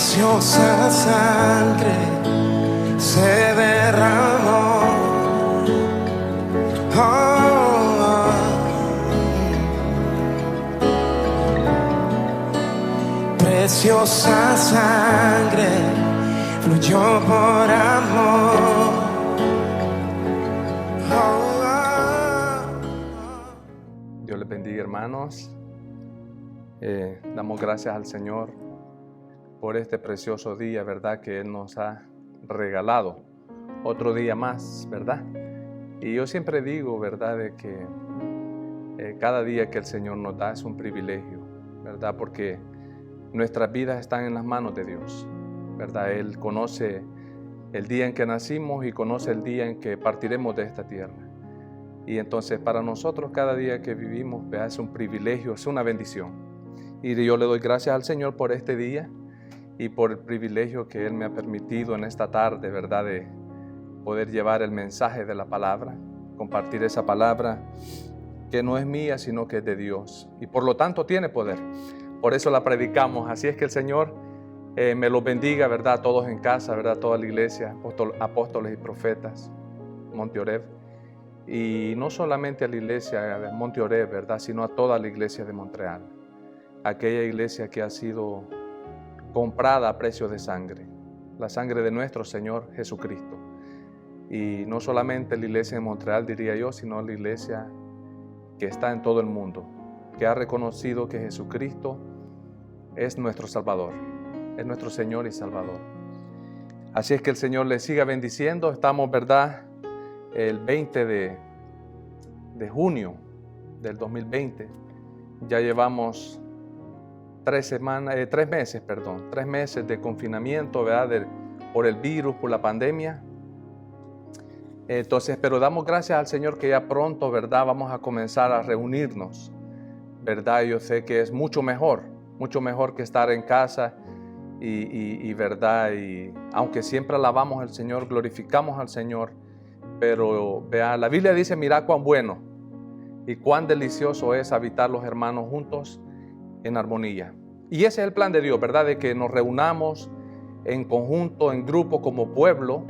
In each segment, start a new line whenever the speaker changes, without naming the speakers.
preciosa sangre se derramó. Preciosa sangre fluyó por amor.
Dios les bendiga, hermanos. Damos gracias al Señor por este precioso día, ¿verdad? Que Él nos ha regalado. Otro día más, ¿verdad? Y yo siempre digo, ¿verdad? De que cada día que el Señor nos da es un privilegio, ¿verdad? Porque nuestras vidas están en las manos de Dios, ¿verdad? Él conoce el día en que nacimos y conoce el día en que partiremos de esta tierra. Y entonces para nosotros cada día que vivimos, ¿verdad? Es un privilegio, es una bendición. Y yo le doy gracias al Señor por este día y por el privilegio que Él me ha permitido en esta tarde, ¿verdad? De poder llevar el mensaje de la palabra, compartir esa palabra que no es mía, sino que es de Dios. Y por lo tanto tiene poder. Por eso la predicamos. Así es que el Señor me los bendiga, ¿verdad? Todos en casa, ¿verdad? Toda la iglesia, apóstoles y profetas, Monte Oreb. Y no solamente a la iglesia de Monte Oreb, ¿verdad? Sino a toda la iglesia de Montreal. Aquella iglesia que ha sido comprada a precio de sangre. La sangre de nuestro Señor Jesucristo. Y no solamente la iglesia de Montreal, diría yo, sino la iglesia que está en todo el mundo, que ha reconocido que Jesucristo es nuestro Salvador, es nuestro Señor y Salvador. Así es que el Señor les siga bendiciendo. Estamos, ¿verdad?, el 20 de junio del 2020. Ya llevamos 3 meses de confinamiento, ¿verdad?, por el virus, por la pandemia. Entonces, pero damos gracias al Señor que ya pronto, ¿verdad?, vamos a comenzar a reunirnos, ¿verdad? Yo sé que es mucho mejor que estar en casa y ¿verdad? Y aunque siempre alabamos al Señor, glorificamos al Señor, pero vea, la Biblia dice, mira cuán bueno y cuán delicioso es habitar los hermanos juntos en armonía. Y ese es el plan de Dios, ¿verdad? De que nos reunamos en conjunto, en grupo, como pueblo,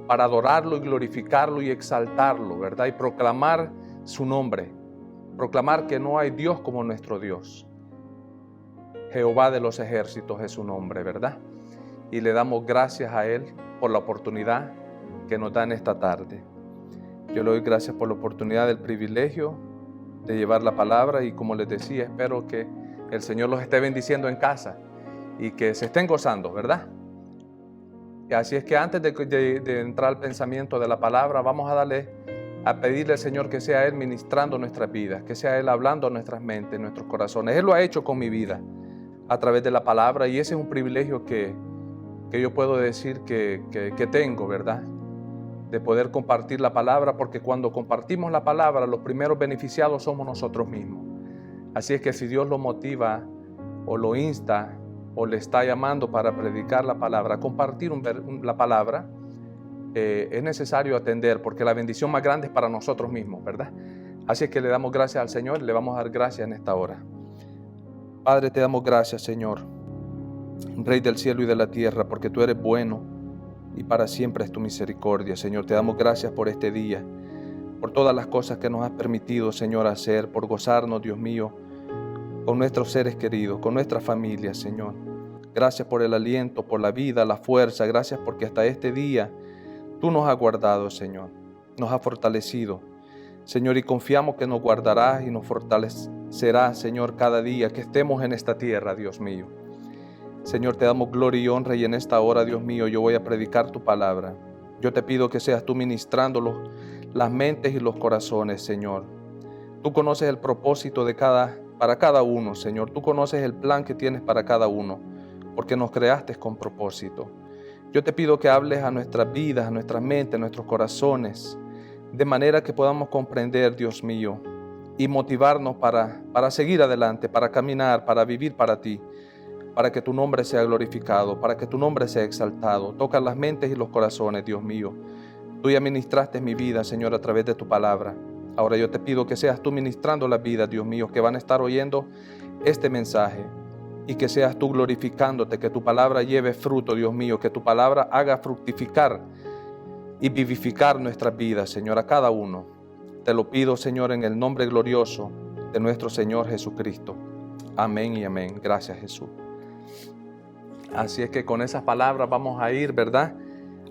para adorarlo y glorificarlo y exaltarlo, ¿verdad? Y proclamar su nombre, proclamar que no hay Dios como nuestro Dios. Jehová de los ejércitos es su nombre, ¿verdad? Y le damos gracias a Él por la oportunidad que nos da en esta tarde. Yo le doy gracias por la oportunidad del privilegio de llevar la palabra y, como les decía, espero que el Señor los esté bendiciendo en casa y que se estén gozando, ¿verdad? Y así es que antes de entrar al pensamiento de la palabra, vamos a pedirle al Señor que sea Él ministrando nuestras vidas, que sea Él hablando a nuestras mentes, nuestros corazones. Él lo ha hecho con mi vida a través de la palabra y ese es un privilegio que yo puedo decir que tengo, ¿verdad? De poder compartir la palabra, porque cuando compartimos la palabra, los primeros beneficiados somos nosotros mismos. Así es que si Dios lo motiva o lo insta o le está llamando para predicar la palabra, compartir la palabra, es necesario atender, porque la bendición más grande es para nosotros mismos, ¿verdad? Así es que le damos gracias al Señor y le vamos a dar gracias en esta hora. Padre, te damos gracias, Señor, Rey del cielo y de la tierra, porque tú eres bueno y para siempre es tu misericordia. Señor, te damos gracias por este día, por todas las cosas que nos has permitido, Señor, hacer, por gozarnos, Dios mío, con nuestros seres queridos, con nuestra familia, Señor. Gracias por el aliento, por la vida, la fuerza. Gracias porque hasta este día tú nos has guardado, Señor. Nos has fortalecido, Señor, y confiamos que nos guardarás y nos fortalecerás, Señor, cada día que estemos en esta tierra, Dios mío. Señor, te damos gloria y honra y en esta hora, Dios mío, yo voy a predicar tu palabra. Yo te pido que seas tú ministrando las mentes y los corazones, Señor. Tú conoces el propósito para cada uno, Señor. Tú conoces el plan que tienes para cada uno, porque nos creaste con propósito. Yo te pido que hables a nuestras vidas, a nuestras mentes, a nuestros corazones, de manera que podamos comprender, Dios mío, y motivarnos para seguir adelante, para caminar, para vivir para ti, para que tu nombre sea glorificado, para que tu nombre sea exaltado. Toca las mentes y los corazones, Dios mío. Tú ya ministraste mi vida, Señor, a través de tu palabra. Ahora yo te pido que seas tú ministrando las vidas, Dios mío, que van a estar oyendo este mensaje y que seas tú glorificándote, que tu palabra lleve fruto, Dios mío, que tu palabra haga fructificar y vivificar nuestras vidas, Señor, a cada uno. Te lo pido, Señor, en el nombre glorioso de nuestro Señor Jesucristo. Amén y amén. Gracias, Jesús. Así es que con esas palabras vamos a ir, ¿verdad?,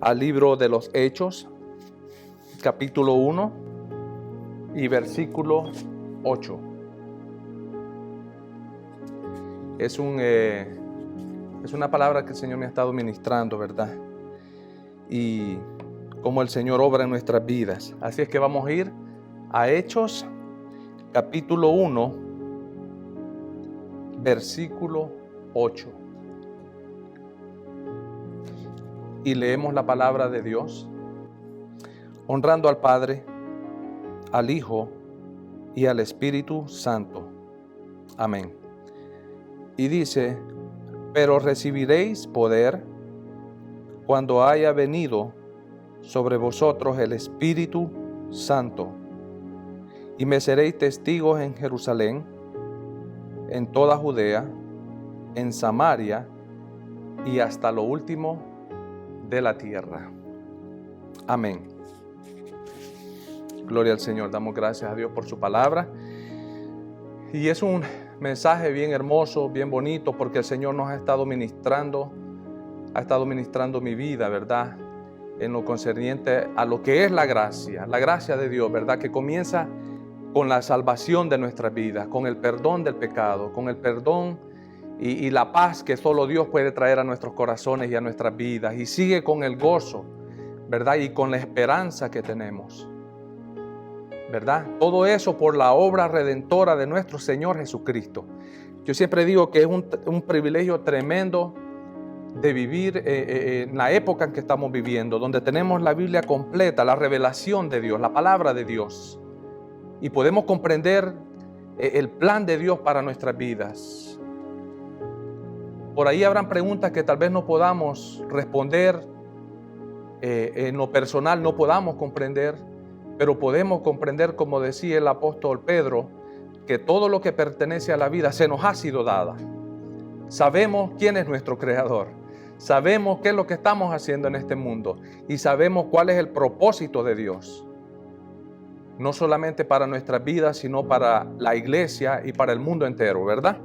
al libro de los Hechos, capítulo 1 y versículo 8. Es una palabra que el Señor me ha estado ministrando, ¿verdad? Y cómo el Señor obra en nuestras vidas. Así es que vamos a ir a Hechos, capítulo 1, versículo 8. Y leemos la palabra de Dios, honrando al Padre, al Hijo y al Espíritu Santo. Amén. Y dice: pero recibiréis poder cuando haya venido sobre vosotros el Espíritu Santo, y me seréis testigos en Jerusalén, en toda Judea, en Samaria y hasta lo último de la tierra. Amén. Gloria al Señor. Damos gracias a Dios por su palabra. Y es un mensaje bien hermoso, bien bonito, porque el Señor nos ha estado ministrando mi vida, ¿verdad?, en lo concerniente a lo que es la gracia de Dios, ¿verdad?, que comienza con la salvación de nuestras vidas, con el perdón del pecado, con el perdón y la paz que solo Dios puede traer a nuestros corazones y a nuestras vidas, y sigue con el gozo, ¿verdad?, y con la esperanza que tenemos, ¿verdad? Todo eso por la obra redentora de nuestro Señor Jesucristo. Yo siempre digo que es un privilegio tremendo de vivir en la época en que estamos viviendo, donde tenemos la Biblia completa, la revelación de Dios, la palabra de Dios, y podemos comprender el plan de Dios para nuestras vidas. Por ahí habrán preguntas que tal vez no podamos responder, en lo personal no podamos comprender, pero podemos comprender, como decía el apóstol Pedro, que todo lo que pertenece a la vida se nos ha sido dada. Sabemos quién es nuestro Creador, sabemos qué es lo que estamos haciendo en este mundo y sabemos cuál es el propósito de Dios, no solamente para nuestras vidas, sino para la iglesia y para el mundo entero, ¿verdad?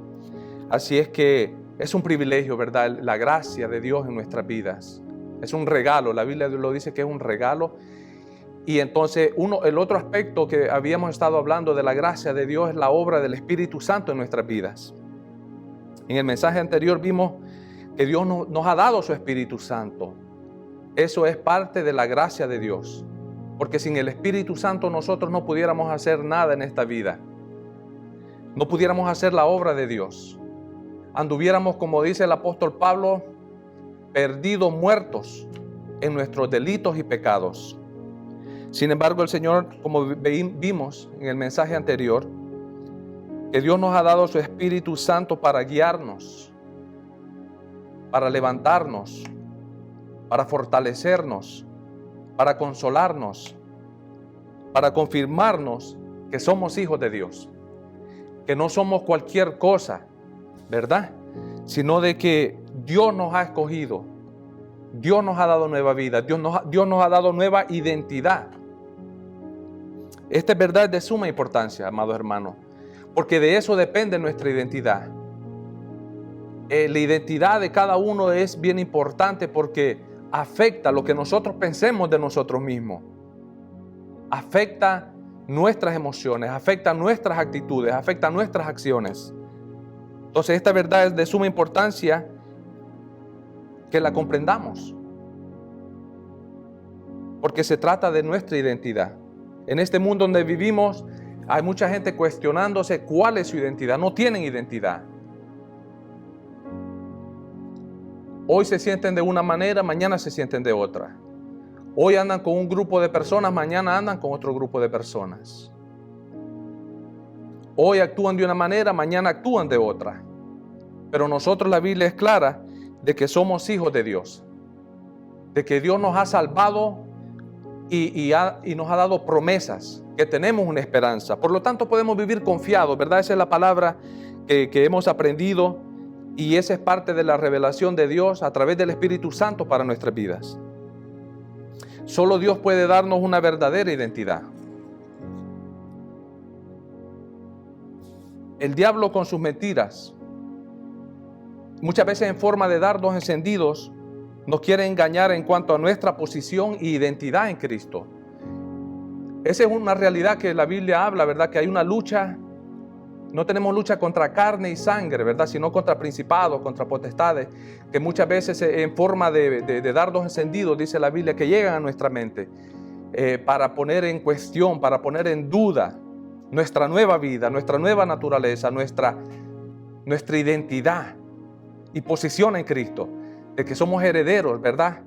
Así es que es un privilegio, ¿verdad?, la gracia de Dios en nuestras vidas. Es un regalo, la Biblia lo dice que es un regalo. Y entonces el otro aspecto que habíamos estado hablando de la gracia de Dios es la obra del Espíritu Santo en nuestras vidas. En el mensaje anterior vimos que Dios nos ha dado su Espíritu Santo. Eso es parte de la gracia de Dios, porque sin el Espíritu Santo nosotros no pudiéramos hacer nada en esta vida. No pudiéramos hacer la obra de Dios. Anduviéramos, como dice el apóstol Pablo, perdidos, muertos en nuestros delitos y pecados. Sin embargo, el Señor, como vimos en el mensaje anterior, que Dios nos ha dado su Espíritu Santo para guiarnos, para levantarnos, para fortalecernos, para consolarnos, para confirmarnos que somos hijos de Dios, que no somos cualquier cosa, ¿verdad?, sino de que Dios nos ha escogido, Dios nos ha dado nueva vida, Dios nos ha dado nueva identidad. Esta es verdad de suma importancia, amados hermanos, porque de eso depende nuestra identidad. La identidad de cada uno es bien importante porque afecta lo que nosotros pensemos de nosotros mismos. Afecta nuestras emociones, afecta nuestras actitudes, afecta nuestras acciones. Entonces esta verdad es de suma importancia que la comprendamos, porque se trata de nuestra identidad. En este mundo donde vivimos hay mucha gente cuestionándose cuál es su identidad. No tienen identidad. Hoy se sienten de una manera, mañana se sienten de otra. Hoy andan con un grupo de personas, mañana andan con otro grupo de personas. Hoy actúan de una manera, mañana actúan de otra. Pero nosotros, la Biblia es clara de que somos hijos de Dios, de que Dios nos ha salvado y nos ha dado promesas, que tenemos una esperanza. Por lo tanto podemos vivir confiados, ¿verdad? Esa es la palabra que hemos aprendido, Y esa es parte de la revelación de Dios a través del Espíritu Santo para nuestras vidas. Solo Dios puede darnos una verdadera identidad. El diablo con sus mentiras, muchas veces en forma de dardos encendidos, nos quiere engañar en cuanto a nuestra posición e identidad en Cristo. Esa es una realidad que la Biblia habla, ¿verdad? Que hay una lucha. No tenemos lucha contra carne y sangre, ¿verdad? Sino contra principados, contra potestades, que muchas veces en forma de dardos encendidos, dice la Biblia, que llegan a nuestra mente para poner en cuestión, para poner en duda nuestra nueva vida, nuestra nueva naturaleza, nuestra identidad y posición en Cristo, de que somos herederos, ¿verdad?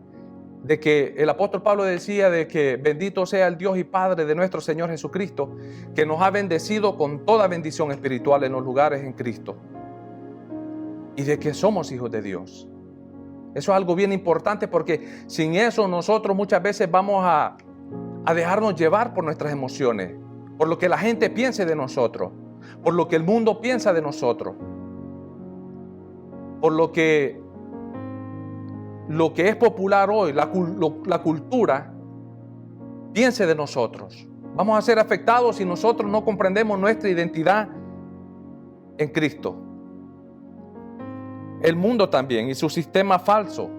De que el apóstol Pablo decía de que bendito sea el Dios y Padre de nuestro Señor Jesucristo, que nos ha bendecido con toda bendición espiritual en los lugares en Cristo, y de que somos hijos de Dios. Eso es algo bien importante, porque sin eso nosotros muchas veces vamos a dejarnos llevar por nuestras emociones, por lo que la gente piense de nosotros, por lo que el mundo piensa de nosotros, por lo que es popular hoy, la cultura, piense de nosotros. Vamos a ser afectados si nosotros no comprendemos nuestra identidad en Cristo. El mundo también y su sistema falso,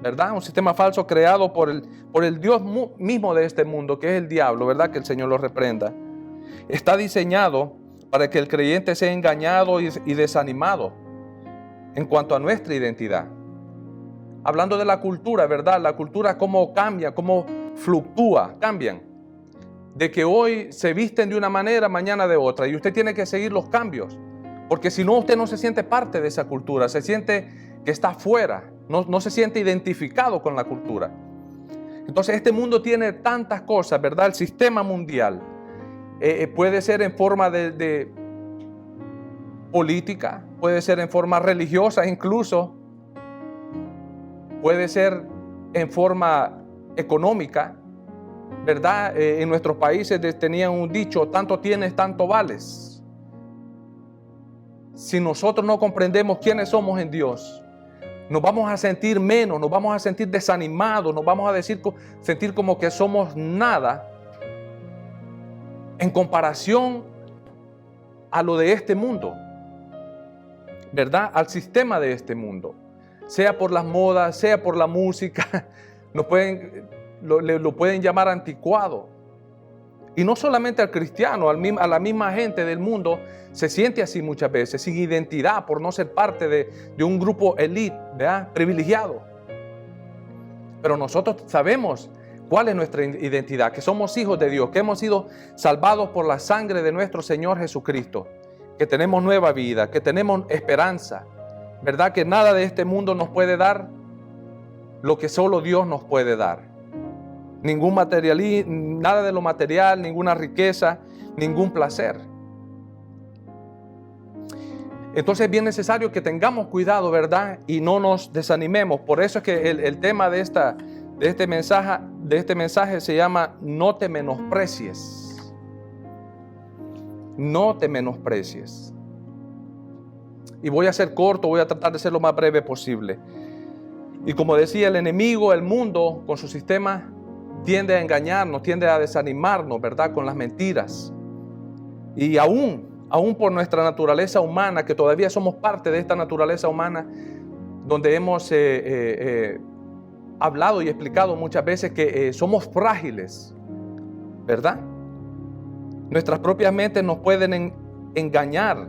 ¿verdad? Un sistema falso creado por el Dios mismo de este mundo, que es el diablo, ¿verdad? Que el Señor lo reprenda. Está diseñado para que el creyente sea engañado y desanimado en cuanto a nuestra identidad. Hablando de la cultura, ¿verdad? La cultura cómo cambia, cómo fluctúa, cambian. De que hoy se visten de una manera, mañana de otra. Y usted tiene que seguir los cambios. Porque si no, usted no se siente parte de esa cultura. Se siente que está fuera. No se siente identificado con la cultura. Entonces este mundo tiene tantas cosas, ¿verdad? El sistema mundial puede ser en forma de política, puede ser en forma religiosa incluso. Puede ser en forma económica, ¿verdad? En nuestros países tenían un dicho, tanto tienes, tanto vales. Si nosotros no comprendemos quiénes somos en Dios, nos vamos a sentir menos, nos vamos a sentir desanimados, nos vamos a sentir como que somos nada en comparación a lo de este mundo, ¿verdad? Al sistema de este mundo. Sea por las modas, sea por la música, lo pueden llamar anticuado. Y no solamente al cristiano, a la misma gente del mundo se siente así muchas veces, sin identidad, por no ser parte de un grupo elite, ¿verdad? Privilegiado. Pero nosotros sabemos cuál es nuestra identidad, que somos hijos de Dios, que hemos sido salvados por la sangre de nuestro Señor Jesucristo, que tenemos nueva vida, que tenemos esperanza. ¿Verdad? Que nada de este mundo nos puede dar lo que solo Dios nos puede dar. Ningún materialismo, nada de lo material, ninguna riqueza, ningún placer. Entonces es bien necesario que tengamos cuidado, ¿verdad? Y no nos desanimemos. Por eso es que el tema de este mensaje se llama No te menosprecies. No te menosprecies. Y voy a ser corto, voy a tratar de ser lo más breve posible. Y como decía, el enemigo, el mundo, con su sistema, tiende a engañarnos, tiende a desanimarnos, ¿verdad? Con las mentiras. Y aún por nuestra naturaleza humana, que todavía somos parte de esta naturaleza humana, donde hemos hablado y explicado muchas veces que somos frágiles, ¿verdad? Nuestras propias mentes nos pueden engañar,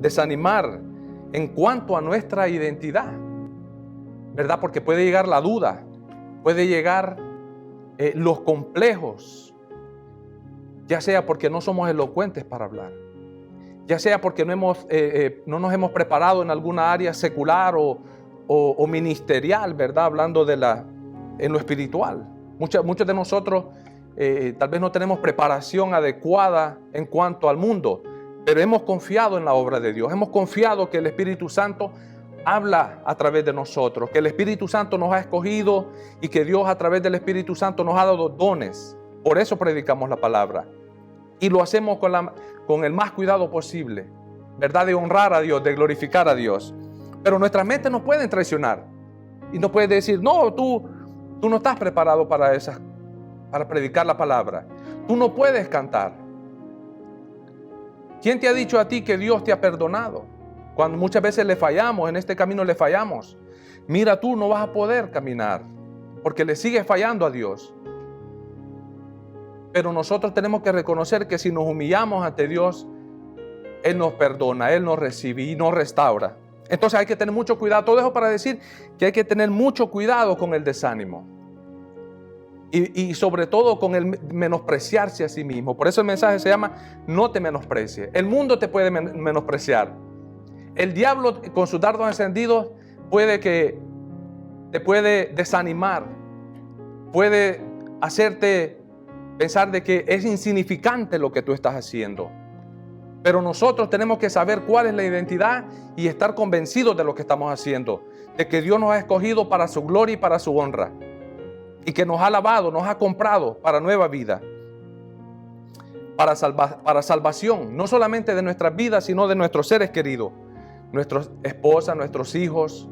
desanimar en cuanto a nuestra identidad, ¿verdad? Porque puede llegar la duda, puede llegar los complejos, ya sea porque no somos elocuentes para hablar, ya sea porque no nos hemos preparado en alguna área secular o ministerial, ¿verdad? Hablando en lo espiritual. Muchos de nosotros tal vez no tenemos preparación adecuada en cuanto al mundo, pero hemos confiado en la obra de Dios, hemos confiado que el Espíritu Santo habla a través de nosotros, que el Espíritu Santo nos ha escogido y que Dios a través del Espíritu Santo nos ha dado dones. Por eso predicamos la palabra y lo hacemos con el más cuidado posible, ¿verdad? De honrar a Dios, de glorificar a Dios. Pero nuestras mentes nos pueden traicionar. Y nos pueden decir, no, tú no estás preparado para predicar la palabra. Tú no puedes cantar. ¿Quién te ha dicho a ti que Dios te ha perdonado? Cuando muchas veces le fallamos, en este camino le fallamos. Mira, tú no vas a poder caminar porque le sigues fallando a Dios. Pero nosotros tenemos que reconocer que si nos humillamos ante Dios, Él nos perdona, Él nos recibe y nos restaura. Entonces hay que tener mucho cuidado. Todo eso para decir que hay que tener mucho cuidado con el desánimo. Y sobre todo con el menospreciarse a sí mismo. Por eso el mensaje se llama no te menosprecies. El mundo te puede menospreciar. El diablo con sus dardos encendidos te puede desanimar. Puede hacerte pensar de que es insignificante lo que tú estás haciendo. Pero nosotros tenemos que saber cuál es la identidad y estar convencidos de lo que estamos haciendo. De que Dios nos ha escogido para su gloria y para su honra. Y que nos ha lavado, nos ha comprado para nueva vida. Para salvación, no solamente de nuestras vidas, sino de nuestros seres queridos. Nuestras esposas, nuestros hijos,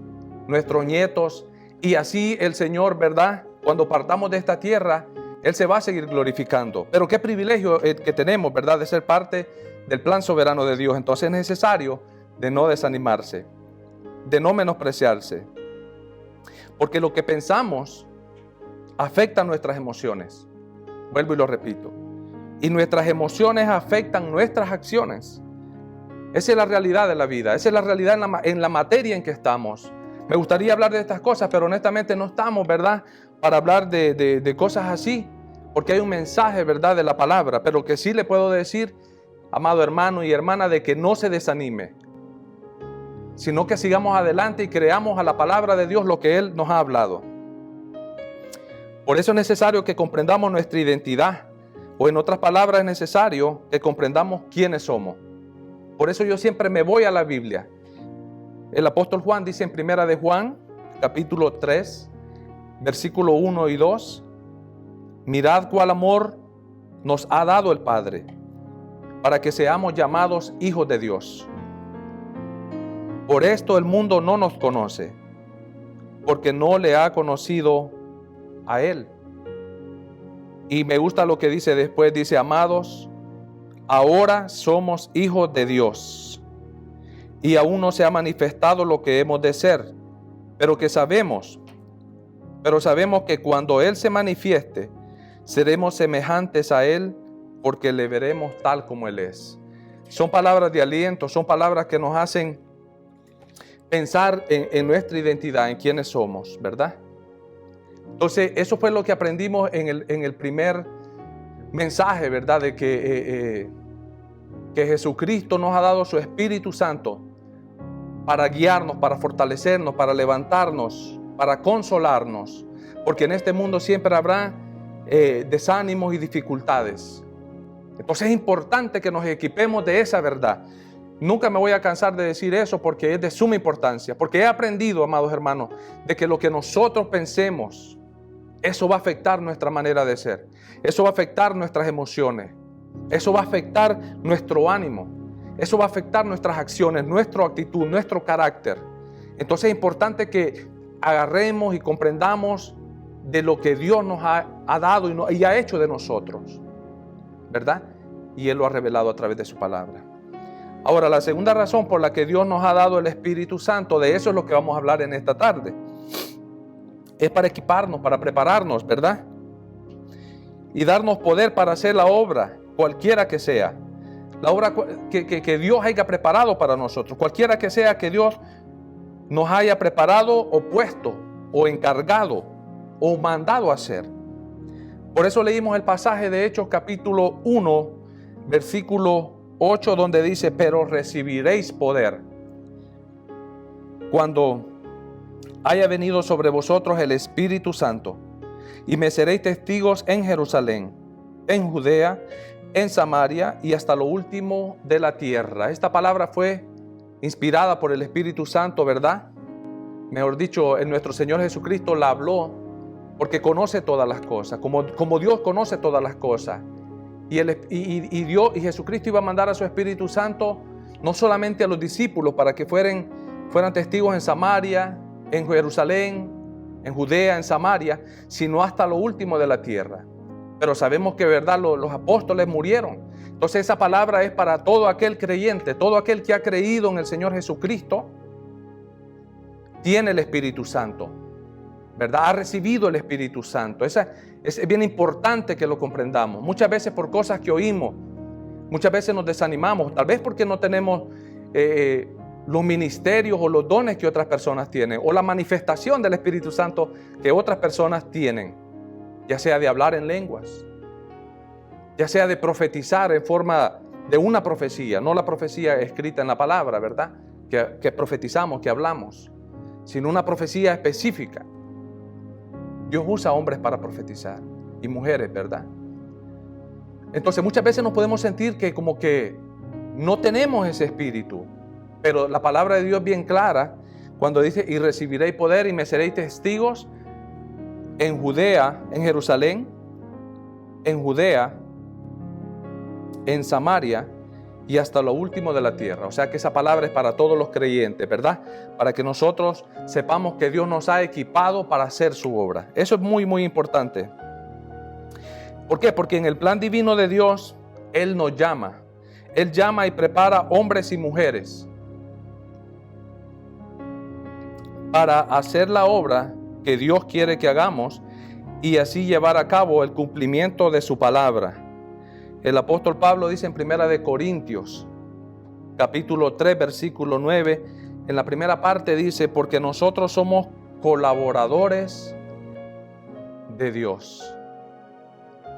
nuestros nietos. Y así el Señor, ¿verdad? Cuando partamos de esta tierra, Él se va a seguir glorificando. Pero qué privilegio que tenemos, ¿verdad? De ser parte del plan soberano de Dios. Entonces es necesario de no desanimarse, de no menospreciarse. Porque lo que pensamos afecta nuestras emociones. Vuelvo y lo repito. Y nuestras emociones afectan nuestras acciones. Esa es la realidad de la vida. Esa es la realidad en la materia en que estamos. Me gustaría hablar de estas cosas, pero honestamente no estamos, ¿verdad?, para hablar de cosas así. Porque hay un mensaje, ¿verdad?, de la palabra. Pero que sí le puedo decir, amado hermano y hermana, de que no se desanime. Sino que sigamos adelante y creamos a la palabra de Dios lo que Él nos ha hablado. Por eso es necesario que comprendamos nuestra identidad. O en otras palabras, es necesario que comprendamos quiénes somos. Por eso yo siempre me voy a la Biblia. El apóstol Juan dice en Primera de Juan, capítulo 3, versículo 1 y 2, mirad cuál amor nos ha dado el Padre, para que seamos llamados hijos de Dios. Por esto el mundo no nos conoce, porque no le ha conocido a Él. Y me gusta lo que dice después, dice, amados, ahora somos hijos de Dios, y aún no se ha manifestado lo que hemos de ser, pero sabemos que cuando Él se manifieste, seremos semejantes a Él, porque le veremos tal como Él es. Son palabras de aliento, son palabras que nos hacen pensar en nuestra identidad, en quiénes somos, ¿verdad? Entonces, eso fue lo que aprendimos en el primer mensaje, ¿verdad? De que Jesucristo nos ha dado su Espíritu Santo para guiarnos, para fortalecernos, para levantarnos, para consolarnos. Porque en este mundo siempre habrá desánimos y dificultades. Entonces es importante que nos equipemos de esa verdad. Nunca me voy a cansar de decir eso porque es de suma importancia. Porque he aprendido, amados hermanos, de que lo que nosotros pensemos, eso va a afectar nuestra manera de ser. Eso va a afectar nuestras emociones. Eso va a afectar nuestro ánimo. Eso va a afectar nuestras acciones, nuestra actitud, nuestro carácter. Entonces es importante que agarremos y comprendamos de lo que Dios nos ha dado y ha hecho de nosotros, ¿verdad? Y Él lo ha revelado a través de su palabra. Ahora, la segunda razón por la que Dios nos ha dado el Espíritu Santo, de eso es lo que vamos a hablar en esta tarde. Es para equiparnos, para prepararnos, ¿verdad? Y darnos poder para hacer la obra, cualquiera que sea. La obra que Dios haya preparado para nosotros. Cualquiera que sea que Dios nos haya preparado o puesto o encargado o mandado a hacer. Por eso leímos el pasaje de Hechos capítulo 1, versículo 8, donde dice, pero recibiréis poder cuando haya venido sobre vosotros el Espíritu Santo, y me seréis testigos en Jerusalén, en Judea, en Samaria y hasta lo último de la tierra. Esta palabra fue inspirada por el Espíritu Santo, ¿verdad? Mejor dicho, nuestro Señor Jesucristo la habló porque conoce todas las cosas, como Dios conoce todas las cosas. Y Jesucristo iba a mandar a su Espíritu Santo no solamente a los discípulos para que fueran fueran testigos en Samaria, en Jerusalén, en Judea, en Samaria, sino hasta lo último de la tierra. Pero sabemos que, ¿verdad?, los apóstoles murieron. Entonces esa palabra es para todo aquel creyente, todo aquel que ha creído en el Señor Jesucristo, tiene el Espíritu Santo, ¿verdad? Ha recibido el Espíritu Santo. Es bien importante que lo comprendamos. Muchas veces por cosas que oímos, muchas veces nos desanimamos, tal vez porque no tenemos los ministerios o los dones que otras personas tienen, o la manifestación del Espíritu Santo que otras personas tienen, ya sea de hablar en lenguas, ya sea de profetizar en forma de una profecía, no la profecía escrita en la palabra, ¿verdad?, que profetizamos, que hablamos, sino una profecía específica. Dios usa hombres para profetizar y mujeres, ¿verdad? Entonces muchas veces nos podemos sentir que como que no tenemos ese espíritu, pero la palabra de Dios es bien clara cuando dice: y recibiréis poder y me seréis testigos en Judea, en Jerusalén, en Judea, en Samaria y hasta lo último de la tierra. O sea que esa palabra es para todos los creyentes, ¿verdad? Para que nosotros sepamos que Dios nos ha equipado para hacer su obra. Eso es muy, muy importante. ¿Por qué? Porque en el plan divino de Dios, Él nos llama. Él llama y prepara hombres y mujeres para hacer la obra que Dios quiere que hagamos y así llevar a cabo el cumplimiento de su palabra. El apóstol Pablo dice en 1 Corintios, capítulo 3, versículo 9, en la primera parte dice: porque nosotros somos colaboradores de Dios,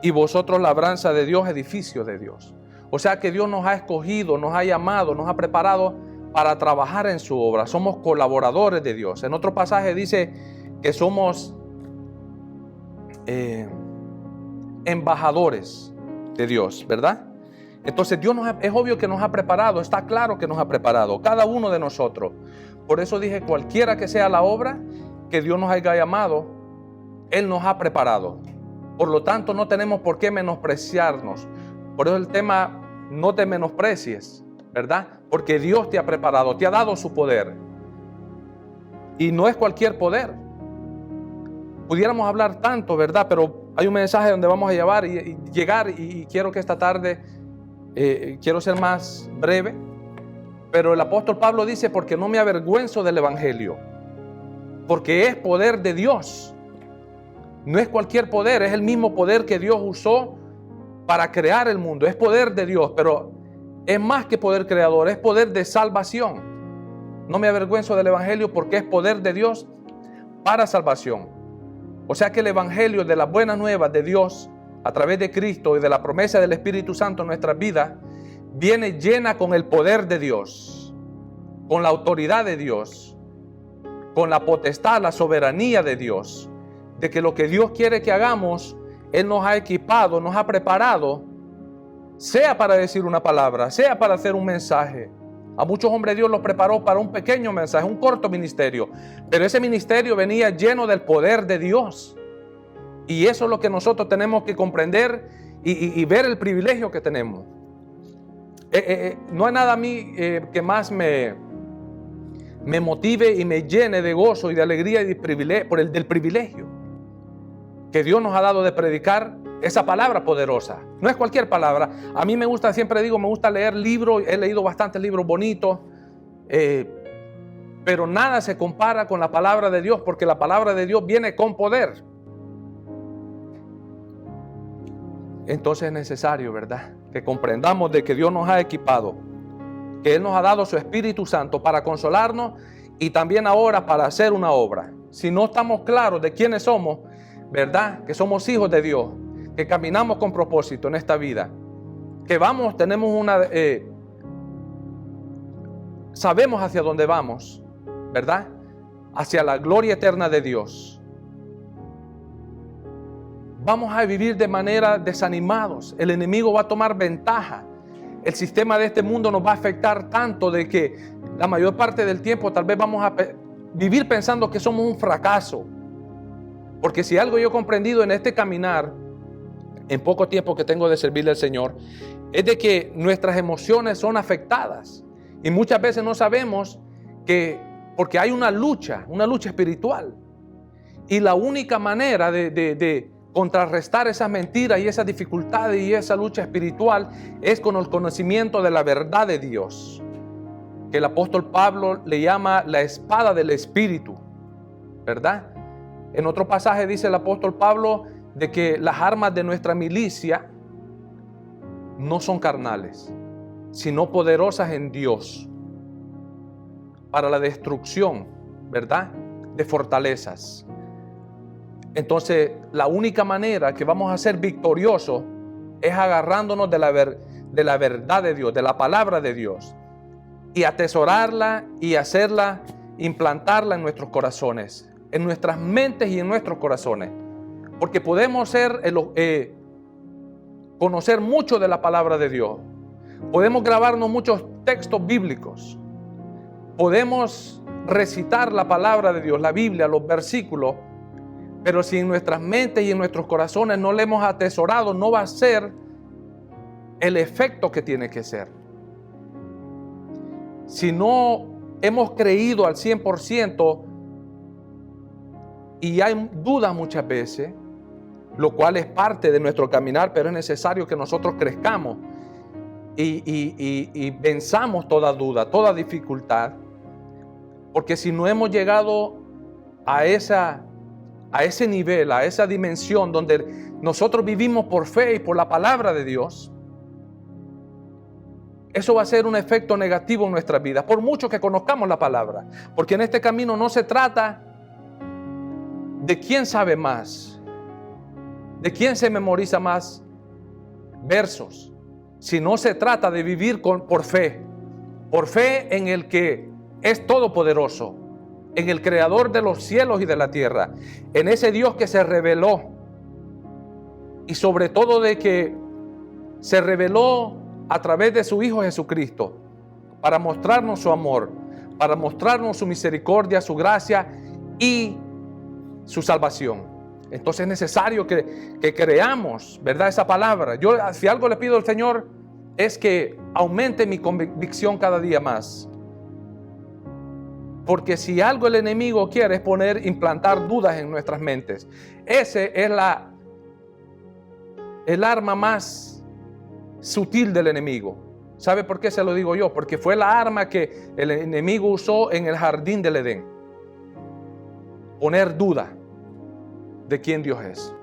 y vosotros labranza de Dios, edificio de Dios. O sea que Dios nos ha escogido, nos ha llamado, nos ha preparado para trabajar en su obra. Somos colaboradores de Dios. En otro pasaje dice que somos embajadores de Dios, ¿verdad? Entonces Dios es obvio que nos ha preparado, está claro que nos ha preparado, cada uno de nosotros. Por eso dije, cualquiera que sea la obra que Dios nos haya llamado, Él nos ha preparado. Por lo tanto, no tenemos por qué menospreciarnos. Por eso el tema: no te menosprecies, ¿verdad? Porque Dios te ha preparado, te ha dado su poder. Y no es cualquier poder. Pudiéramos hablar tanto, ¿verdad? Pero hay un mensaje donde vamos a llegar y quiero que esta tarde, quiero ser más breve. Pero el apóstol Pablo dice: porque no me avergüenzo del evangelio, porque es poder de Dios. No es cualquier poder, es el mismo poder que Dios usó para crear el mundo. Es poder de Dios, pero es más que poder creador, es poder de salvación. No me avergüenzo del evangelio porque es poder de Dios para salvación. O sea que el evangelio de las buenas nuevas de Dios a través de Cristo y de la promesa del Espíritu Santo en nuestras vidas viene llena con el poder de Dios, con la autoridad de Dios, con la potestad, la soberanía de Dios, de que lo que Dios quiere que hagamos, Él nos ha equipado, nos ha preparado, sea para decir una palabra, sea para hacer un mensaje. A muchos hombres Dios los preparó para un pequeño mensaje, un corto ministerio, pero ese ministerio venía lleno del poder de Dios. Y eso es lo que nosotros tenemos que comprender y ver el privilegio que tenemos. No hay nada a mí que más me motive y me llene de gozo y de alegría y del privilegio que Dios nos ha dado de predicar esa palabra poderosa. No es cualquier palabra. A mí me gusta, siempre digo, me gusta leer libros. He leído bastantes libros bonitos, pero nada se compara con la palabra de Dios, porque la palabra de Dios viene con poder. Entonces es necesario, ¿verdad?, que comprendamos de que Dios nos ha equipado, que Él nos ha dado su Espíritu Santo para consolarnos y también ahora para hacer una obra. Si no estamos claros de quiénes somos, ¿verdad?, que somos hijos de Dios, que caminamos con propósito en esta vida, que sabemos hacia dónde vamos, ¿verdad?, hacia la gloria eterna de Dios. Vamos a vivir de manera desanimados. El enemigo va a tomar ventaja. El sistema de este mundo nos va a afectar tanto de que la mayor parte del tiempo tal vez vamos a vivir pensando que somos un fracaso. Porque si algo yo he comprendido en este caminar, en poco tiempo que tengo de servirle al Señor, es de que nuestras emociones son afectadas. Y muchas veces no sabemos que Porque hay una lucha espiritual. Y la única manera de contrarrestar esas mentiras y esas dificultades y esa lucha espiritual es con el conocimiento de la verdad de Dios, que el apóstol Pablo le llama la espada del Espíritu, ¿verdad? En otro pasaje dice el apóstol Pablo de que las armas de nuestra milicia no son carnales, sino poderosas en Dios para la destrucción, ¿verdad?, de fortalezas. Entonces, la única manera que vamos a ser victoriosos es agarrándonos de la verdad de Dios, de la palabra de Dios, y atesorarla y hacerla, implantarla en nuestros corazones, en nuestras mentes y en nuestros corazones. Porque podemos conocer mucho de la palabra de Dios. Podemos grabarnos muchos textos bíblicos. Podemos recitar la palabra de Dios, la Biblia, los versículos. Pero si en nuestras mentes y en nuestros corazones no le hemos atesorado, no va a ser el efecto que tiene que ser. Si no hemos creído al 100% y hay dudas muchas veces, lo cual es parte de nuestro caminar, pero es necesario que nosotros crezcamos y venzamos toda duda, toda dificultad, porque si no hemos llegado a ese nivel, a esa dimensión donde nosotros vivimos por fe y por la palabra de Dios, eso va a ser un efecto negativo en nuestras vidas, por mucho que conozcamos la palabra. Porque en este camino no se trata de quién sabe más, de quién se memoriza más versos, sino se trata de vivir por fe en el que es todopoderoso, en el creador de los cielos y de la tierra, en ese Dios que se reveló, y sobre todo de que se reveló a través de su Hijo Jesucristo para mostrarnos su amor, para mostrarnos su misericordia, su gracia y su salvación. Entonces es necesario que creamos, ¿verdad?, esa palabra. Yo, si algo le pido al Señor, es que aumente mi convicción cada día más. Porque si algo el enemigo quiere es implantar dudas en nuestras mentes. Ese es el arma más sutil del enemigo. ¿Sabe por qué se lo digo yo? Porque fue la arma que el enemigo usó en el jardín del Edén. Poner duda de quién Dios es,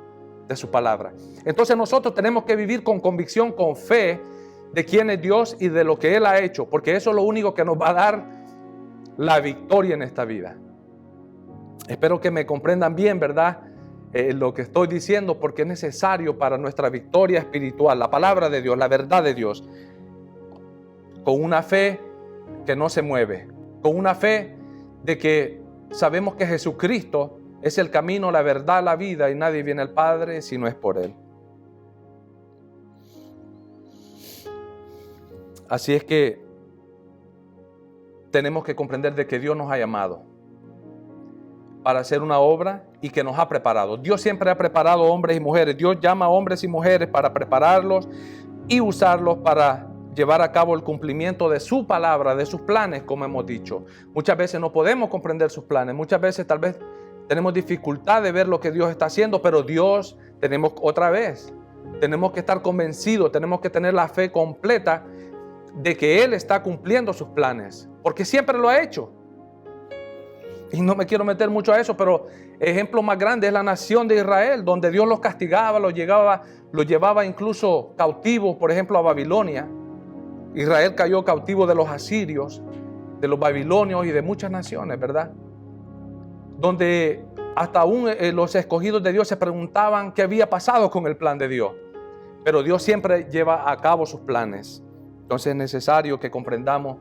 de su palabra. Entonces nosotros tenemos que vivir con convicción, con fe de quién es Dios y de lo que Él ha hecho, porque eso es lo único que nos va a dar la victoria en esta vida. Espero que me comprendan bien, ¿verdad?, lo que estoy diciendo, porque es necesario para nuestra victoria espiritual, la palabra de Dios, la verdad de Dios, con una fe que no se mueve, con una fe de que sabemos que Jesucristo es el camino, la verdad, la vida, y nadie viene al Padre si no es por Él. Así es que tenemos que comprender de que Dios nos ha llamado para hacer una obra y que nos ha preparado. Dios siempre ha preparado hombres y mujeres. Dios llama a hombres y mujeres para prepararlos y usarlos para llevar a cabo el cumplimiento de su palabra, de sus planes, como hemos dicho. Muchas veces no podemos comprender sus planes. Muchas veces tal vez tenemos dificultad de ver lo que Dios está haciendo, pero Dios, tenemos que estar convencidos, tenemos que tener la fe completa de que Él está cumpliendo sus planes, porque siempre lo ha hecho. Y no me quiero meter mucho a eso, pero ejemplo más grande es la nación de Israel, donde Dios los castigaba, los llevaba incluso cautivos, por ejemplo, a Babilonia. Israel cayó cautivo de los asirios, de los babilonios y de muchas naciones, ¿verdad? Donde hasta aún los escogidos de Dios se preguntaban qué había pasado con el plan de Dios. Pero Dios siempre lleva a cabo sus planes. Entonces es necesario que comprendamos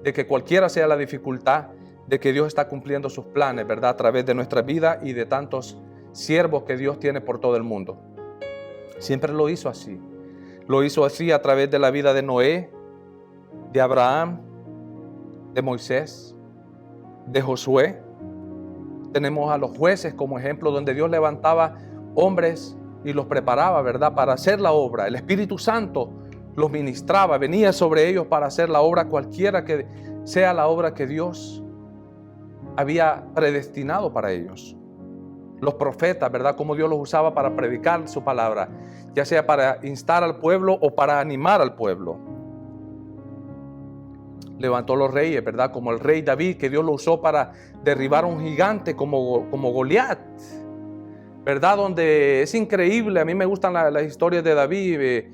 de que cualquiera sea la dificultad, de que Dios está cumpliendo sus planes, ¿verdad?, a través de nuestra vida y de tantos siervos que Dios tiene por todo el mundo. Siempre lo hizo así. Lo hizo así a través de la vida de Noé, de Abraham, de Moisés, de Josué. Tenemos a los jueces como ejemplo, donde Dios levantaba hombres y los preparaba, ¿verdad?, para hacer la obra. El Espíritu Santo los ministraba, venía sobre ellos para hacer la obra, cualquiera que sea la obra que Dios había predestinado para ellos. Los profetas, ¿verdad? Cómo Dios los usaba para predicar su palabra, ya sea para instar al pueblo o para animar al pueblo. Levantó los reyes, ¿verdad? Como el rey David, que Dios lo usó para derribar a un gigante como Goliat, ¿verdad? Donde es increíble. A mí me gustan las historias de David.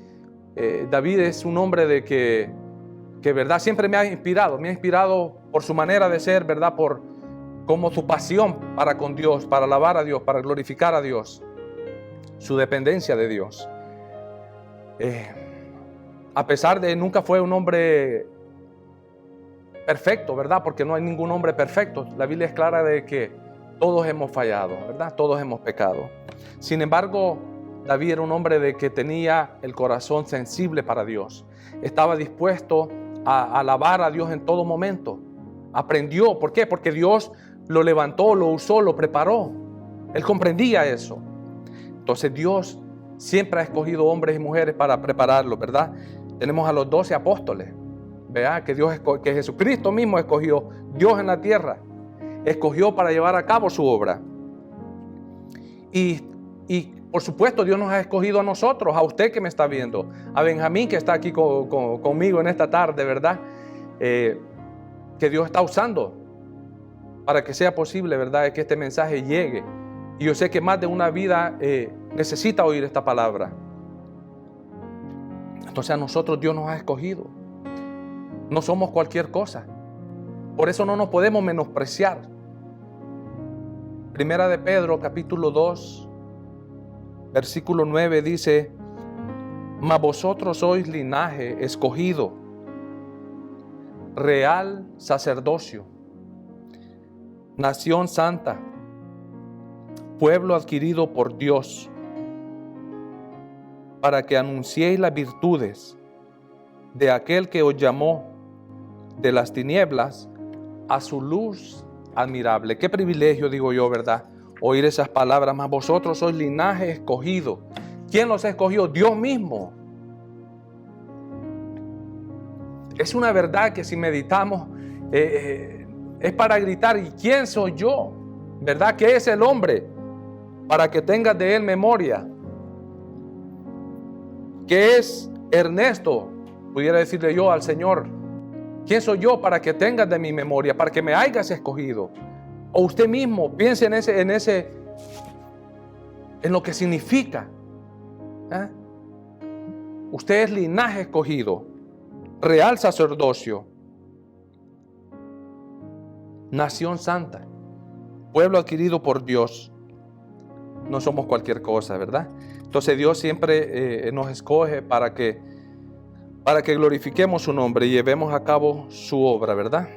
David es un hombre de que ¿verdad? Siempre me ha inspirado por su manera de ser, ¿verdad? Por como su pasión para con Dios, para alabar a Dios, para glorificar a Dios, su dependencia de Dios. A pesar de nunca fue un hombre perfecto, ¿verdad? Porque no hay ningún hombre perfecto. La Biblia es clara de que todos hemos fallado, ¿verdad? Todos hemos pecado. Sin embargo, David era un hombre de que tenía el corazón sensible para Dios. Estaba dispuesto a alabar a Dios en todo momento. Aprendió. ¿Por qué? Porque Dios lo levantó, lo usó, lo preparó. Él comprendía eso. Entonces Dios siempre ha escogido hombres y mujeres para prepararlo, ¿verdad? Tenemos a los 12 apóstoles. Vea que que Jesucristo mismo escogió, Dios en la tierra escogió para llevar a cabo su obra. Y por supuesto Dios nos ha escogido a nosotros, a usted que me está viendo, a Benjamín que está aquí conmigo en esta tarde, ¿verdad? Que Dios está usando para que sea posible, ¿verdad? Que este mensaje llegue. Y yo sé que más de una vida necesita oír esta palabra. Entonces a nosotros Dios nos ha escogido. No somos cualquier cosa. Por eso no nos podemos menospreciar. Primera de Pedro, capítulo 2, versículo 9 dice: mas vosotros sois linaje escogido, real sacerdocio, nación santa, pueblo adquirido por Dios, para que anunciéis las virtudes de aquel que os llamó de las tinieblas a su luz admirable. Qué privilegio, digo yo, ¿verdad? Oír esas palabras. Mas vosotros sois linaje escogido. ¿Quién los escogió? Dios mismo. Es una verdad que si meditamos es para gritar: ¿y quién soy yo? ¿Verdad? ¿Qué es el hombre? Para que tengas de él memoria. ¿Qué es Ernesto? Pudiera decirle yo al Señor: ¿quién soy yo para que tengas de mi memoria, para que me hayas escogido? O usted mismo piense en lo que significa. Usted es linaje escogido, real sacerdocio, nación santa, pueblo adquirido por Dios. No somos cualquier cosa, ¿verdad? Entonces Dios siempre nos escoge para que glorifiquemos su nombre y llevemos a cabo su obra, ¿verdad?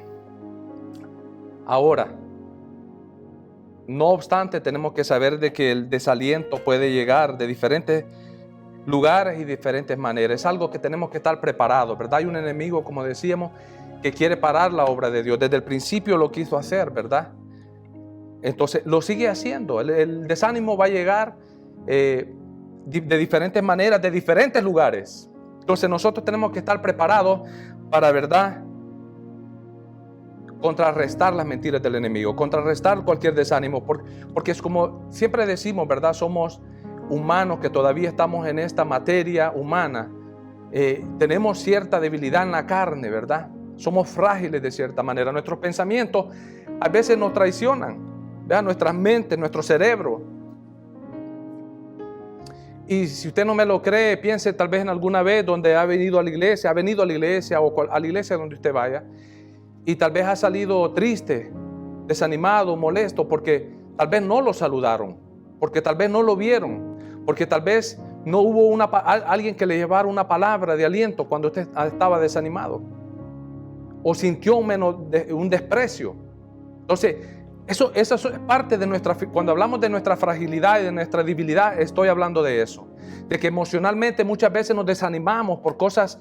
Ahora, no obstante, tenemos que saber de que el desaliento puede llegar de diferentes lugares y diferentes maneras. Es algo que tenemos que estar preparados, ¿verdad? Hay un enemigo, como decíamos, que quiere parar la obra de Dios. Desde el principio lo quiso hacer, ¿verdad? Entonces lo sigue haciendo. El desánimo va a llegar de diferentes maneras, de diferentes lugares. Entonces nosotros tenemos que estar preparados para, ¿verdad?, contrarrestar las mentiras del enemigo, contrarrestar cualquier desánimo, porque es como siempre decimos, ¿verdad? Somos humanos que todavía estamos en esta materia humana. Tenemos cierta debilidad en la carne, ¿verdad? Somos frágiles de cierta manera. Nuestros pensamientos a veces nos traicionan, ¿verdad? Nuestras mentes, nuestro cerebro. Y si usted no me lo cree, piense tal vez en alguna vez donde ha venido a la iglesia o a la iglesia donde usted vaya, y tal vez ha salido triste, desanimado, molesto, porque tal vez no lo saludaron, porque tal vez no lo vieron, porque tal vez no hubo alguien que le llevara una palabra de aliento cuando usted estaba desanimado, o sintió un desprecio. Entonces, eso es parte de cuando hablamos de nuestra fragilidad y de nuestra debilidad, estoy hablando de eso, de que emocionalmente muchas veces nos desanimamos por cosas,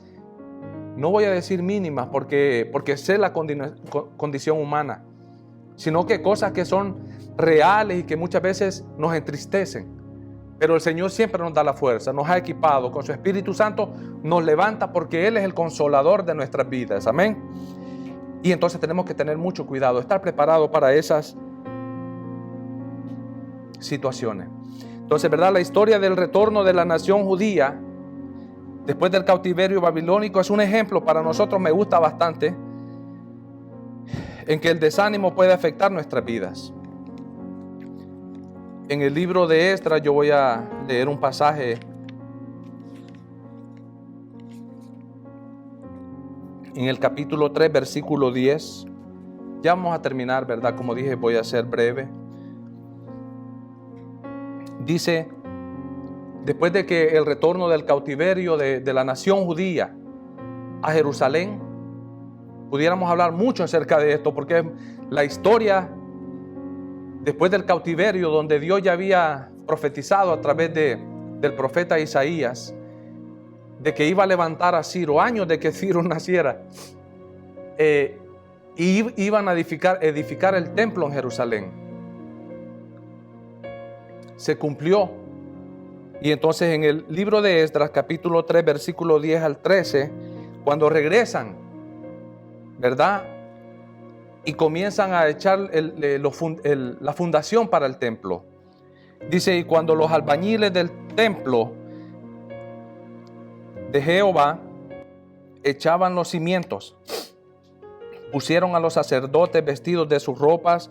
no voy a decir mínimas, porque sé la condición humana, sino que cosas que son reales y que muchas veces nos entristecen. Pero el Señor siempre nos da la fuerza, nos ha equipado con su Espíritu Santo, nos levanta porque Él es el consolador de nuestras vidas. Amén. Y entonces tenemos que tener mucho cuidado, estar preparados para esas situaciones. Entonces, ¿verdad? La historia del retorno de la nación judía después del cautiverio babilónico es un ejemplo para nosotros, me gusta bastante, en que el desánimo puede afectar nuestras vidas. En el libro de Esdras yo voy a leer un pasaje en el capítulo 3, versículo 10. Ya vamos a terminar, ¿verdad? Como dije, voy a ser breve. Dice, después de que el retorno del cautiverio de la nación judía a Jerusalén, pudiéramos hablar mucho acerca de esto, porque es la historia después del cautiverio, donde Dios ya había profetizado a través del profeta Isaías, de que iba a levantar a Ciro, años de que Ciro naciera, y iban a edificar el templo en Jerusalén. Se cumplió. Y entonces en el libro de Esdras, capítulo 3, versículo 10 al 13, cuando regresan, ¿verdad? Y comienzan a echar la fundación para el templo. Dice, y cuando los albañiles del templo de Jehová echaban los cimientos, pusieron a los sacerdotes vestidos de sus ropas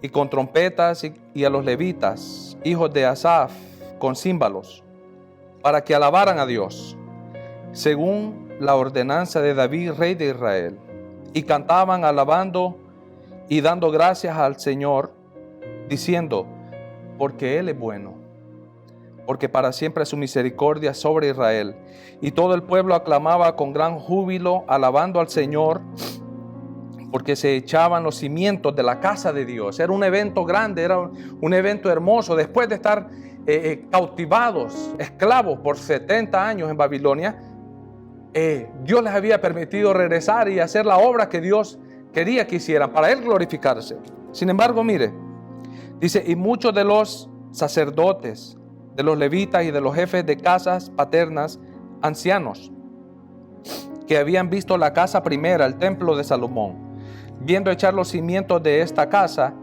y con trompetas y a los levitas, hijos de Asaf, con címbalos, para que alabaran a Dios, según la ordenanza de David, rey de Israel. Y cantaban alabando y dando gracias al Señor, diciendo, porque Él es bueno, porque para siempre es su misericordia sobre Israel. Y todo el pueblo aclamaba con gran júbilo, alabando al Señor, porque se echaban los cimientos de la casa de Dios. Era un evento grande, era un evento hermoso. Después de estar cautivados, esclavos por 70 años en Babilonia, Dios les había permitido regresar y hacer la obra que Dios quería que hicieran, para Él glorificarse. Sin embargo, mire, dice, y muchos de los sacerdotes, de los levitas y de los jefes de casas paternas, ancianos, que habían visto la casa primera, el templo de Salomón, viendo echar los cimientos de esta casa,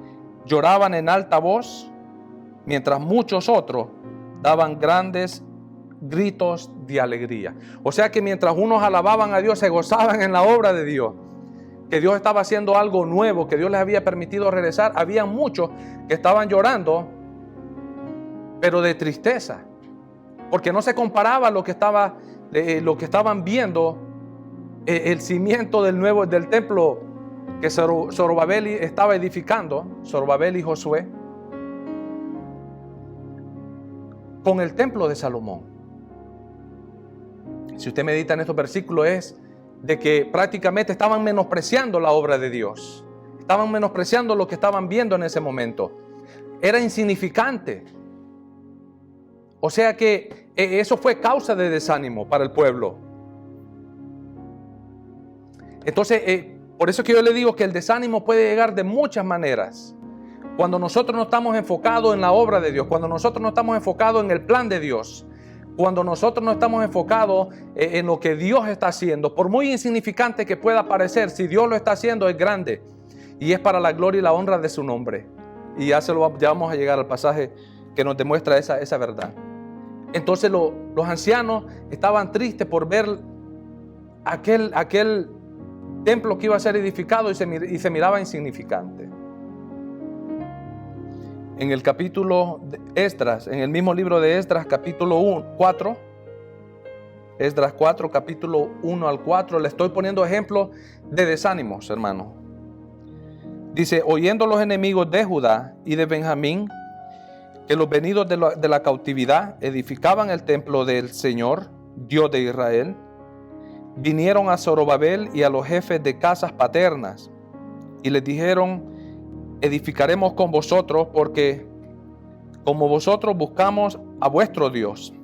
lloraban en alta voz, mientras muchos otros daban grandes gritos de alegría. O sea que mientras unos alababan a Dios, se gozaban en la obra de Dios, que Dios estaba haciendo algo nuevo, que Dios les había permitido regresar. Había muchos que estaban llorando, pero de tristeza, porque no se comparaba lo que estaban viendo, el cimiento del templo que Zorobabel estaba edificando, Zorobabel y Josué, con el templo de Salomón. Si usted medita en estos versículos, es de que prácticamente estaban menospreciando la obra de Dios, estaban menospreciando lo que estaban viendo en ese momento. Era insignificante. O sea que eso fue causa de desánimo para el pueblo. Entonces, por eso que yo le digo que el desánimo puede llegar de muchas maneras. Cuando nosotros no estamos enfocados en la obra de Dios, cuando nosotros no estamos enfocados en el plan de Dios, cuando nosotros no estamos enfocados en lo que Dios está haciendo, por muy insignificante que pueda parecer, si Dios lo está haciendo es grande y es para la gloria y la honra de su nombre. Y ya vamos a llegar al pasaje que nos demuestra esa verdad. Entonces los ancianos estaban tristes por ver aquel templo que iba a ser edificado y se miraba insignificante. En el capítulo de Esdras, en el mismo libro de Esdras, capítulo 4, Esdras 4, capítulo 1 al 4, le estoy poniendo ejemplos de desánimos, hermano. Dice, oyendo los enemigos de Judá y de Benjamín, que los venidos de la cautividad edificaban el templo del Señor, Dios de Israel, vinieron a Zorobabel y a los jefes de casas paternas y les dijeron, edificaremos con vosotros porque como vosotros buscamos a vuestro Dios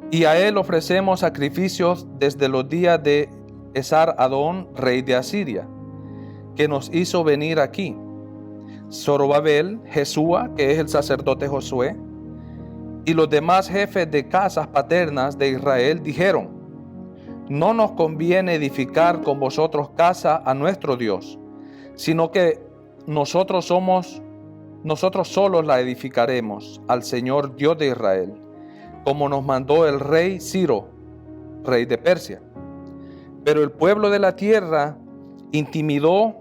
y a Él ofrecemos sacrificios desde los días de Esar-Adón, rey de Asiria, que nos hizo venir aquí. Zorobabel, Jesúa, que es el sacerdote Josué, y los demás jefes de casas paternas de Israel dijeron, no nos conviene edificar con vosotros casa a nuestro Dios, sino que nosotros solos la edificaremos al Señor Dios de Israel, como nos mandó el rey Ciro, rey de Persia. Pero el pueblo de la tierra intimidó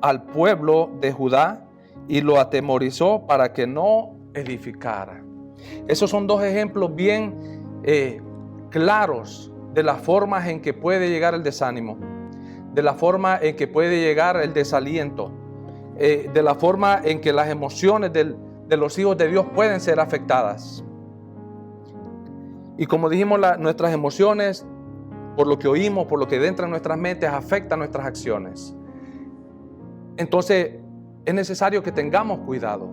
al pueblo de Judá y lo atemorizó para que no edificara. Esos son dos ejemplos bien claros de las formas en que puede llegar el desánimo, de la forma en que puede llegar el desaliento, de la forma en que las emociones de los hijos de Dios pueden ser afectadas. Y como dijimos, nuestras emociones, por lo que oímos, por lo que entra en nuestras mentes, afectan nuestras acciones. Entonces es necesario que tengamos cuidado.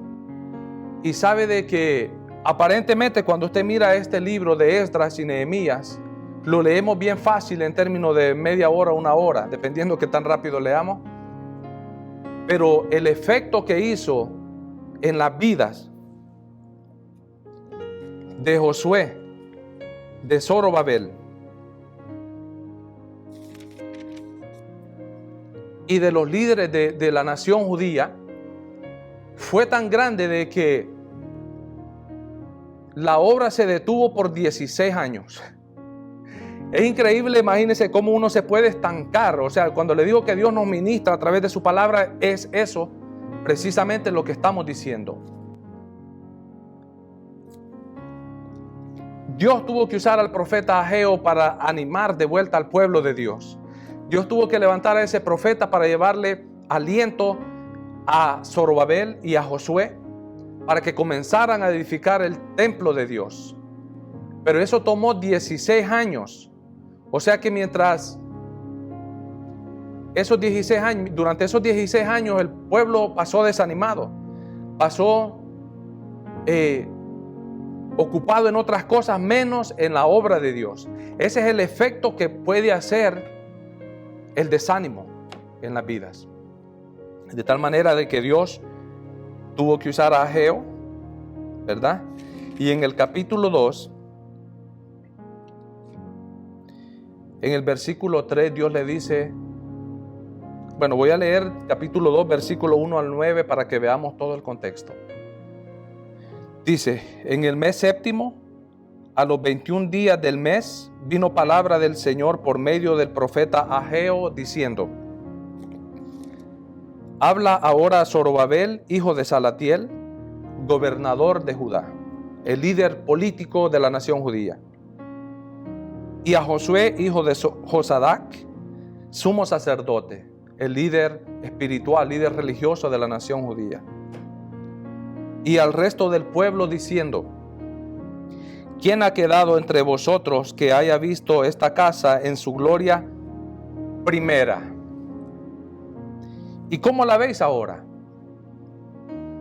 Y sabe de que aparentemente cuando usted mira este libro de Esdras y Nehemías, lo leemos bien fácil en términos de media hora o una hora, dependiendo de qué tan rápido leamos. Pero el efecto que hizo en las vidas de Josué, de Zorobabel y de los líderes de la nación judía fue tan grande de que la obra se detuvo por 16 años. Es increíble, imagínense cómo uno se puede estancar. O sea, cuando le digo que Dios nos ministra a través de su palabra, es eso precisamente lo que estamos diciendo. Dios tuvo que usar al profeta Ageo para animar de vuelta al pueblo de Dios. Dios tuvo que levantar a ese profeta para llevarle aliento a Zorobabel y a Josué para que comenzaran a edificar el templo de Dios. Pero eso tomó 16 años. O sea que durante esos 16 años el pueblo pasó desanimado, pasó ocupado en otras cosas menos en la obra de Dios. Ese es el efecto que puede hacer el desánimo en las vidas. De tal manera de que Dios tuvo que usar a Ageo, ¿verdad? Y en el capítulo 2, en el versículo 3, Dios le dice, bueno, voy a leer capítulo 2, versículo 1 al 9 para que veamos todo el contexto. Dice, en el mes séptimo, a los 21 días del mes, vino palabra del Señor por medio del profeta Ageo, diciendo, habla ahora a Zorobabel, hijo de Salatiel, gobernador de Judá, el líder político de la nación judía, y a Josué, hijo de Josadac, sumo sacerdote, el líder espiritual, líder religioso de la nación judía, y al resto del pueblo diciendo, ¿quién ha quedado entre vosotros que haya visto esta casa en su gloria primera? ¿Y cómo la veis ahora?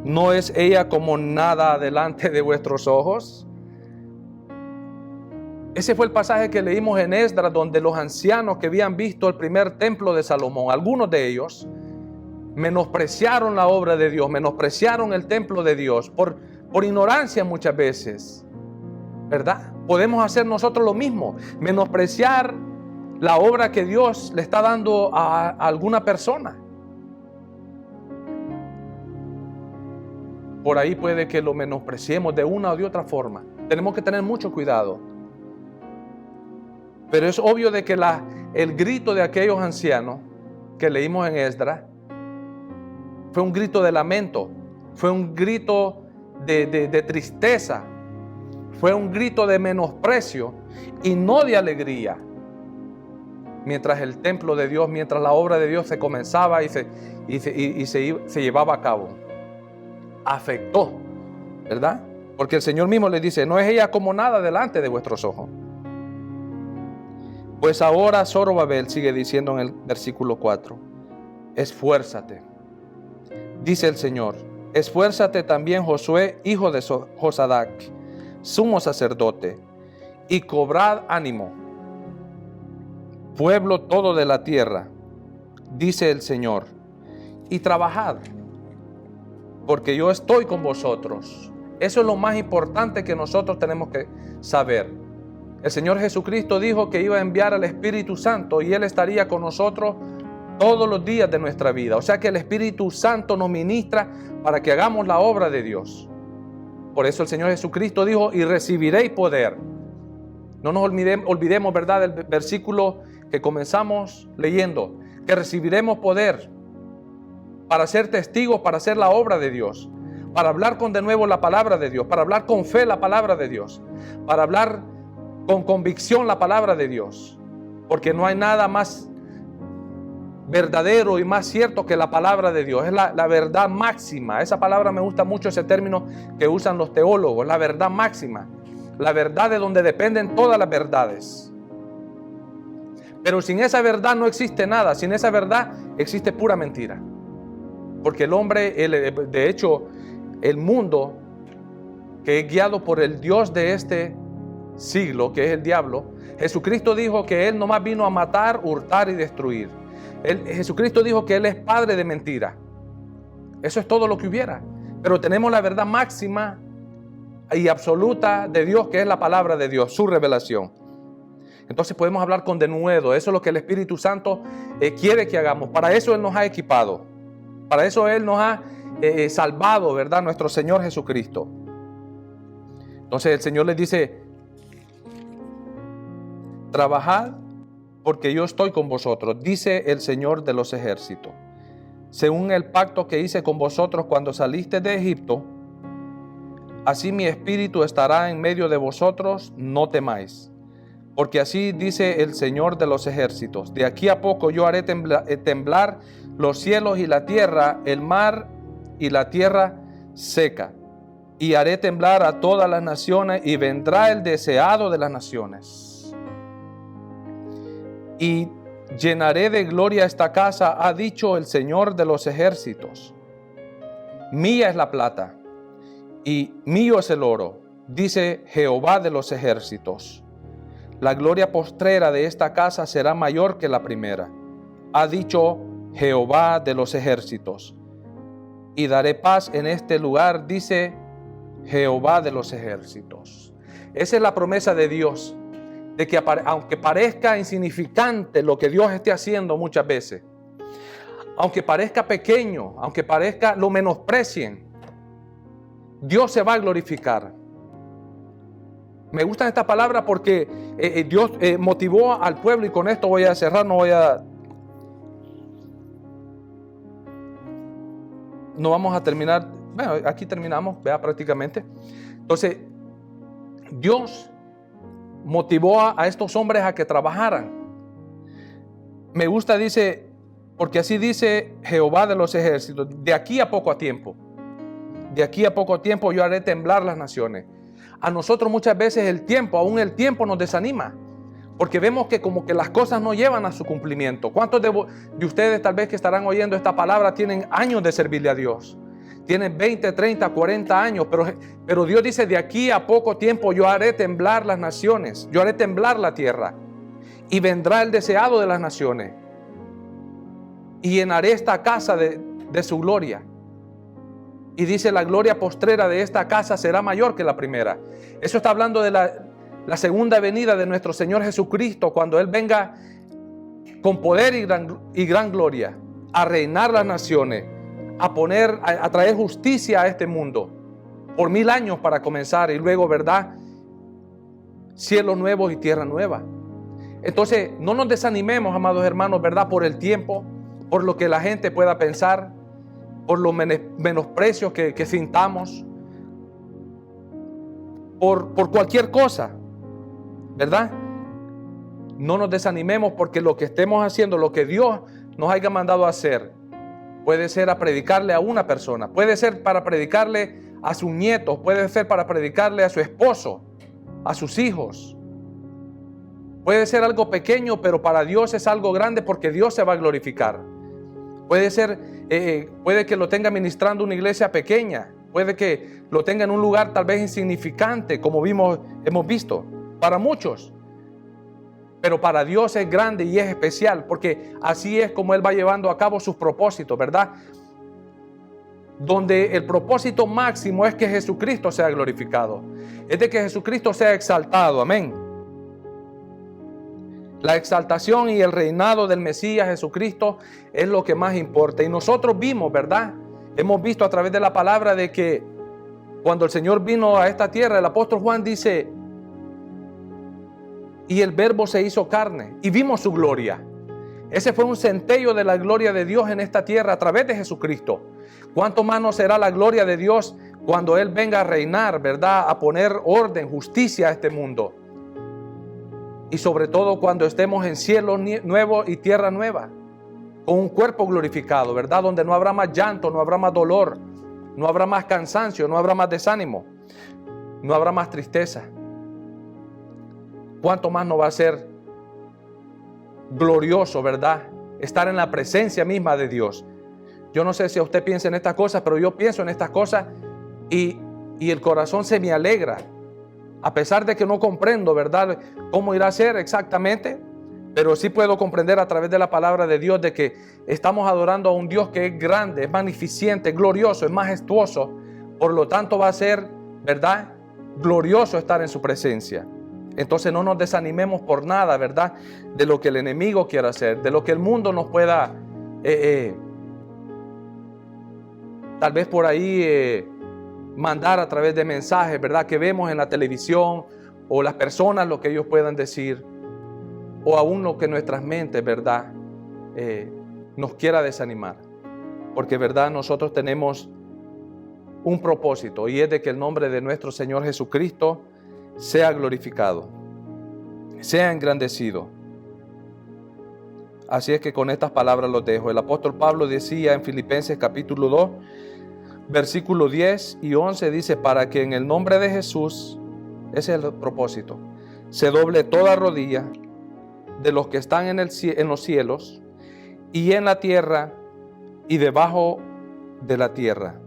¿No es ella como nada delante de vuestros ojos? Ese fue el pasaje que leímos en Esdras, donde los ancianos que habían visto el primer templo de Salomón, algunos de ellos menospreciaron la obra de Dios, menospreciaron el templo de Dios por ignorancia muchas veces, ¿verdad? Podemos hacer nosotros lo mismo, menospreciar la obra que Dios le está dando a alguna persona. Por ahí puede que lo menospreciemos de una o de otra forma. Tenemos que tener mucho cuidado. Pero es obvio de que el grito de aquellos ancianos que leímos en Esdras fue un grito de lamento, fue un grito de tristeza, fue un grito de menosprecio y no de alegría. Mientras el templo de Dios, mientras la obra de Dios se comenzaba y se llevaba a cabo. Afectó, ¿verdad? Porque el Señor mismo les dice, no es ella como nada delante de vuestros ojos. Pues ahora Zorobabel sigue diciendo en el versículo 4, esfuérzate, dice el Señor, esfuérzate también Josué, hijo de Josadac, sumo sacerdote, y cobrad ánimo, pueblo todo de la tierra, dice el Señor, y trabajad, porque yo estoy con vosotros. Eso es lo más importante que nosotros tenemos que saber. El Señor Jesucristo dijo que iba a enviar al Espíritu Santo y Él estaría con nosotros todos los días de nuestra vida. O sea que el Espíritu Santo nos ministra para que hagamos la obra de Dios. Por eso el Señor Jesucristo dijo: y recibiréis poder. No nos olvidemos, ¿verdad?, del versículo que comenzamos leyendo, que recibiremos poder para ser testigos, para hacer la obra de Dios, para hablar con denuedo la palabra de Dios, para hablar con fe la palabra de Dios, para hablar con convicción la palabra de Dios, porque no hay nada más verdadero y más cierto que la palabra de Dios. Es la verdad máxima. Esa palabra me gusta mucho, ese término que usan los teólogos, la verdad máxima, la verdad de donde dependen todas las verdades. Pero sin esa verdad no existe nada. Sin esa verdad existe pura mentira, porque el hombre, de hecho el mundo, que es guiado por el Dios de este siglo, que es el diablo, Jesucristo dijo que Él nomás vino a matar, hurtar y destruir. Jesucristo dijo que Él es padre de mentira. Eso es todo lo que hubiera. Pero tenemos la verdad máxima y absoluta de Dios, que es la palabra de Dios, su revelación. Entonces podemos hablar con denuedo. Eso es lo que el Espíritu Santo quiere que hagamos. Para eso Él nos ha equipado. Para eso Él nos ha salvado, ¿verdad?, nuestro Señor Jesucristo. Entonces el Señor les dice: trabajad, porque yo estoy con vosotros, dice el Señor de los ejércitos. Según el pacto que hice con vosotros cuando saliste de Egipto, así mi espíritu estará en medio de vosotros, no temáis. Porque así dice el Señor de los ejércitos: de aquí a poco yo haré temblar los cielos y la tierra, el mar y la tierra seca. Y haré temblar a todas las naciones, y vendrá el deseado de las naciones. Y llenaré de gloria esta casa, ha dicho el Señor de los ejércitos. Mía es la plata, y mío es el oro, dice Jehová de los ejércitos. La gloria postrera de esta casa será mayor que la primera, ha dicho Jehová de los ejércitos. Y daré paz en este lugar, dice Jehová de los ejércitos. Esa es la promesa de Dios, de que aunque parezca insignificante lo que Dios esté haciendo muchas veces, aunque parezca pequeño, aunque parezca lo menosprecien, Dios se va a glorificar. Me gustan estas palabras porque Dios motivó al pueblo, y con esto voy a cerrar, no vamos a terminar. Bueno, aquí terminamos, vea, prácticamente. Entonces, Dios motivó a estos hombres a que trabajaran. Me gusta, dice, porque así dice Jehová de los ejércitos: de aquí a poco tiempo yo haré temblar las naciones. A nosotros muchas veces aún el tiempo nos desanima, porque vemos que como que las cosas no llevan a su cumplimiento. ¿Cuántos de ustedes tal vez que estarán oyendo esta palabra tienen años de servirle a Dios? Tienen 20, 30, 40 años, pero Dios dice: de aquí a poco tiempo yo haré temblar las naciones, yo haré temblar la tierra, y vendrá el deseado de las naciones, y llenaré esta casa de su gloria. Y dice: la gloria postrera de esta casa será mayor que la primera. Eso está hablando de la segunda venida de nuestro Señor Jesucristo, cuando Él venga con poder y gran gloria a reinar las naciones, a traer justicia a este mundo por 1000 años para comenzar, y luego, ¿verdad?, cielos nuevos y tierra nueva. Entonces no nos desanimemos, amados hermanos, ¿verdad?, por el tiempo, por lo que la gente pueda pensar, por los menosprecios que sintamos, por cualquier cosa, ¿verdad? No nos desanimemos, porque lo que estemos haciendo, lo que Dios nos haya mandado a hacer, puede ser a predicarle a una persona, puede ser para predicarle a sus nietos, puede ser para predicarle a su esposo, a sus hijos. Puede ser algo pequeño, pero para Dios es algo grande, porque Dios se va a glorificar. Puede que lo tenga ministrando una iglesia pequeña, puede que lo tenga en un lugar tal vez insignificante, como hemos visto, para muchos. Pero para Dios es grande y es especial, porque así es como Él va llevando a cabo sus propósitos, ¿verdad? Donde el propósito máximo es que Jesucristo sea glorificado, es de que Jesucristo sea exaltado, amén. La exaltación y el reinado del Mesías Jesucristo es lo que más importa. Y nosotros vimos, ¿verdad? Hemos visto a través de la palabra de que cuando el Señor vino a esta tierra, el apóstol Juan dice, y el verbo se hizo carne y vimos su gloria. Ese fue un centello de la gloria de Dios en esta tierra a través de Jesucristo. ¿Cuánto más no será la gloria de Dios cuando Él venga a reinar, ¿verdad? A poner orden, justicia a este mundo. Y sobre todo cuando estemos en cielo nuevo y tierra nueva, con un cuerpo glorificado, ¿verdad? Donde no habrá más llanto, no habrá más dolor, no habrá más cansancio, no habrá más desánimo, no habrá más tristeza. ¿Cuánto más no va a ser glorioso, ¿verdad? Estar en la presencia misma de Dios. Yo no sé si usted piensa en estas cosas, pero yo pienso en estas cosas y el corazón se me alegra. A pesar de que no comprendo, ¿verdad?, cómo irá a ser exactamente, pero sí puedo comprender a través de la palabra de Dios de que estamos adorando a un Dios que es grande, es magnificente, es glorioso, es majestuoso. Por lo tanto va a ser, ¿verdad?, glorioso estar en su presencia. Entonces no nos desanimemos por nada, ¿verdad?, de lo que el enemigo quiera hacer, de lo que el mundo nos pueda, tal vez por ahí, mandar a través de mensajes, ¿verdad?, que vemos en la televisión, o las personas, lo que ellos puedan decir, o aún lo que nuestras mentes, ¿verdad?, nos quiera desanimar. Porque, ¿verdad?, nosotros tenemos un propósito, y es de que el nombre de nuestro Señor Jesucristo sea glorificado, sea engrandecido. Así es que con estas palabras los dejo. El apóstol Pablo decía en Filipenses capítulo 2, versículo 10 y 11, dice, para que en el nombre de Jesús, ese es el propósito, se doble toda rodilla de los que están en los cielos y en la tierra y debajo de la tierra,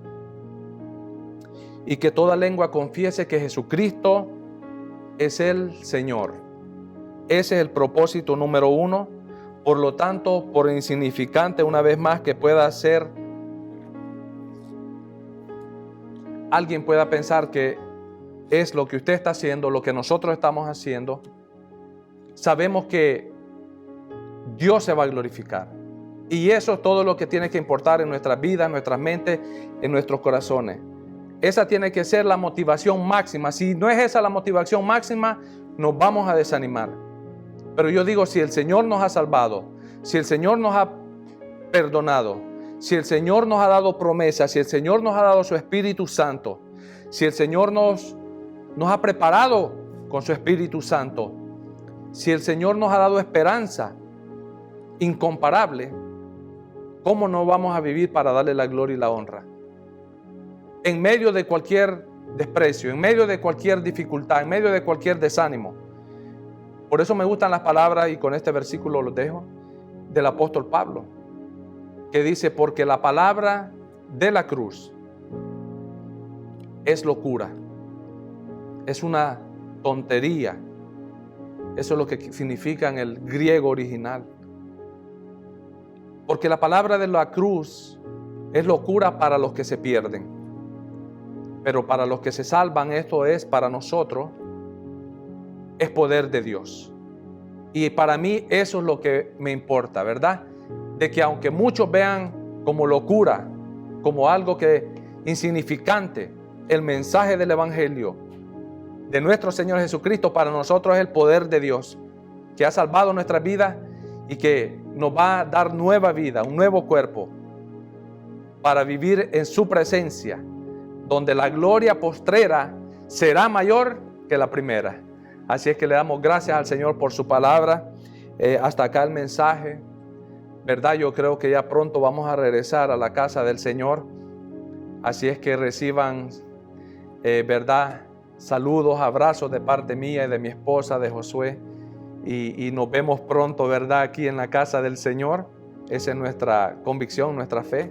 y que toda lengua confiese que Jesucristo es el Señor. Ese es el propósito número 1. Por lo tanto, por insignificante una vez más que pueda ser, alguien pueda pensar que es lo que usted está haciendo, lo que nosotros estamos haciendo, sabemos que Dios se va a glorificar. Y eso es todo lo que tiene que importar en nuestras vidas, en nuestras mentes, en nuestros corazones. Esa tiene que ser la motivación máxima. Si no es esa la motivación máxima, nos vamos a desanimar. Pero yo digo, si el Señor nos ha salvado, si el Señor nos ha perdonado, si el Señor nos ha dado promesas, si el Señor nos ha dado su Espíritu Santo, si el Señor nos ha preparado con su Espíritu Santo, si el Señor nos ha dado esperanza incomparable, ¿cómo no vamos a vivir para darle la gloria y la honra? En medio de cualquier desprecio, en medio de cualquier dificultad, en medio de cualquier desánimo. Por eso me gustan las palabras, y con este versículo los dejo, del apóstol Pablo, que dice, porque la palabra de la cruz es locura, es una tontería. Eso es lo que significa en el griego original. Porque la palabra de la cruz es locura para los que se pierden, pero para los que se salvan, esto es para nosotros, es poder de Dios. Y para mí eso es lo que me importa, ¿verdad? De que aunque muchos vean como locura, como algo que insignificante, el mensaje del Evangelio de nuestro Señor Jesucristo, para nosotros es el poder de Dios, que ha salvado nuestras vidas y que nos va a dar nueva vida, un nuevo cuerpo, para vivir en su presencia, donde la gloria postrera será mayor que la primera. Así es que le damos gracias al Señor por su palabra. Hasta acá el mensaje, ¿verdad? Yo creo que ya pronto vamos a regresar a la casa del Señor. Así es que reciban, ¿verdad?, saludos, abrazos de parte mía y de mi esposa, de Josué. Y nos vemos pronto, ¿verdad?, aquí en la casa del Señor. Esa es nuestra convicción, nuestra fe,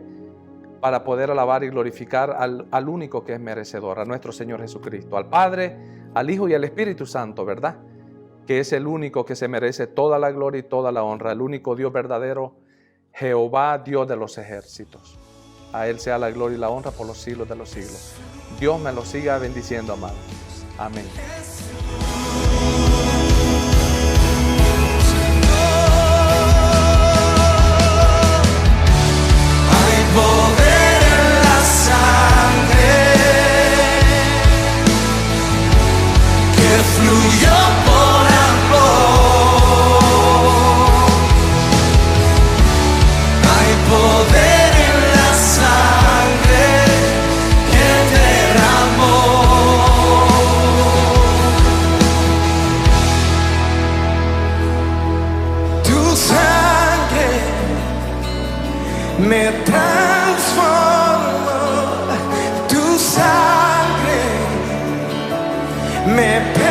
para poder alabar y glorificar al único que es merecedor, a nuestro Señor Jesucristo, al Padre, al Hijo y al Espíritu Santo, ¿verdad?, que es el único que se merece toda la gloria y toda la honra, el único Dios verdadero, Jehová, Dios de los ejércitos. A Él sea la gloria y la honra por los siglos de los siglos. Dios me lo siga bendiciendo, amado. Amén.
me transformó, tu sangre me